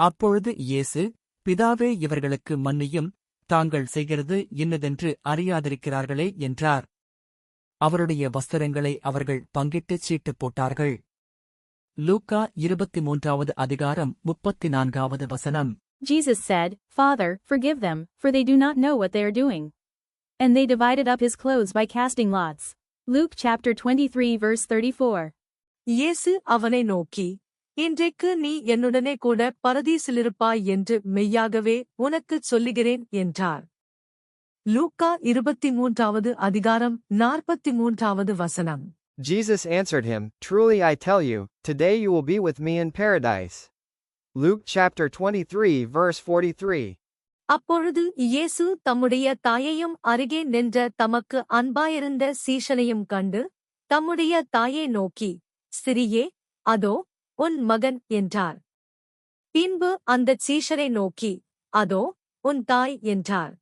அப்பொழுது இயேசு, பிதாவே இவர்களுக்கு மன்னியும், தாங்கள் செய்கிறது இன்னதென்று அறியாதிருக்கிறார்களே என்றார். அவருடைய வஸ்திரங்களை அவர்கள் பங்கிட்டுச் சீட்டு போட்டார்கள். லூக்கா 23வது அதிகாரம் 34வது வசனம். Jesus said, Father, forgive them, for they do not know what they are doing. And they divided up his clothes by casting lots. Luke chapter 23 verse 34. இயேசு அவனை நோக்கி, இன்றைக்கு நீ என்னுடனே கூட பரதீசிலிருப்பாய் என்று மெய்யாகவே உனக்குச் சொல்லுகிறேன் என்றார். லூக்கா 23வது அதிகாரம் 43வது வசனம். Jesus answered him, Truly I tell you, today you will be with me in paradise. Luke chapter 23 verse 43. அப்பொழுது இயேசு தம்முடைய தாயையும் அருகே நின்ற தமக்கு அன்பாயிருந்த சீஷனையும் கண்டு, தம்முடைய தாயை நோக்கி, ஸ்திரியே, அதோ உன் மகன் என்றார். பின்பு அந்தச் சீஷரை நோக்கி, அதோ உன் தாய் என்றார்.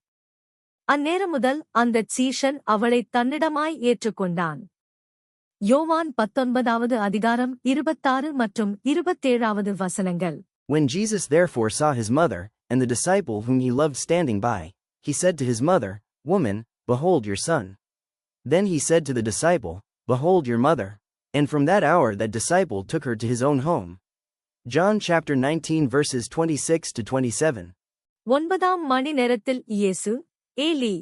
அந்நேரம் முதல் அந்தச் சீஷன் அவளைத் தன்னிடமாய் ஏற்றுக்கொண்டான். யோவான் 19வது அதிகாரம் 26 மற்றும் 27வது வசனங்கள். When Jesus therefore saw his mother, and the disciple whom he loved standing by, he said to his mother, Woman, behold your son. Then he said to the disciple, Behold your mother. And from that hour that disciple took her to his own home. John chapter 19 verses 26 to 27. 9ஆம் மணி நேரத்தில் இயேசு, Eli,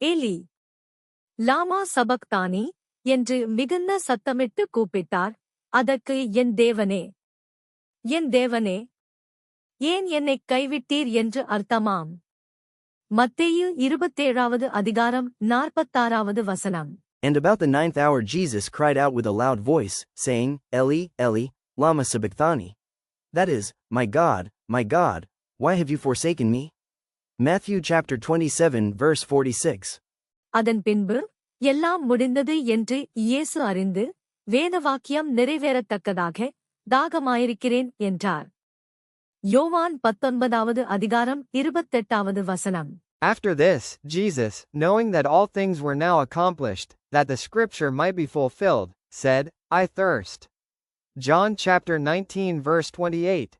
Eli, லாமா சபக்தானி என்று மிகுந்த சத்தமிட்டு கூப்பிட்டார். அதற்கு என் தேவனே, என் தேவனே, ஏன் என்னைக் கைவிட்டீர் என்று அர்த்தமாம். மத்தேயு 27வது அதிகாரம் 46வது வசனம். And about the 9th hour Jesus cried out with a loud voice, saying, Eli, Eli, lama sabachthani. That is, my God, why have you forsaken me? Matthew chapter 27 verse 46. அதன் பின்பு, எல்லாம் முடிந்தது என்று இயேசு அறிந்து, வேதவாக்கியம் நிறைவேறத்தக்கதாக, தாகமாயிருக்கிறேன் என்றார். யோவான் 19வது அதிகாரம் 28வது வசனம். After this, Jesus, knowing that all things were now accomplished, that the scripture might be fulfilled, said, I thirst. John chapter 19 verse 28.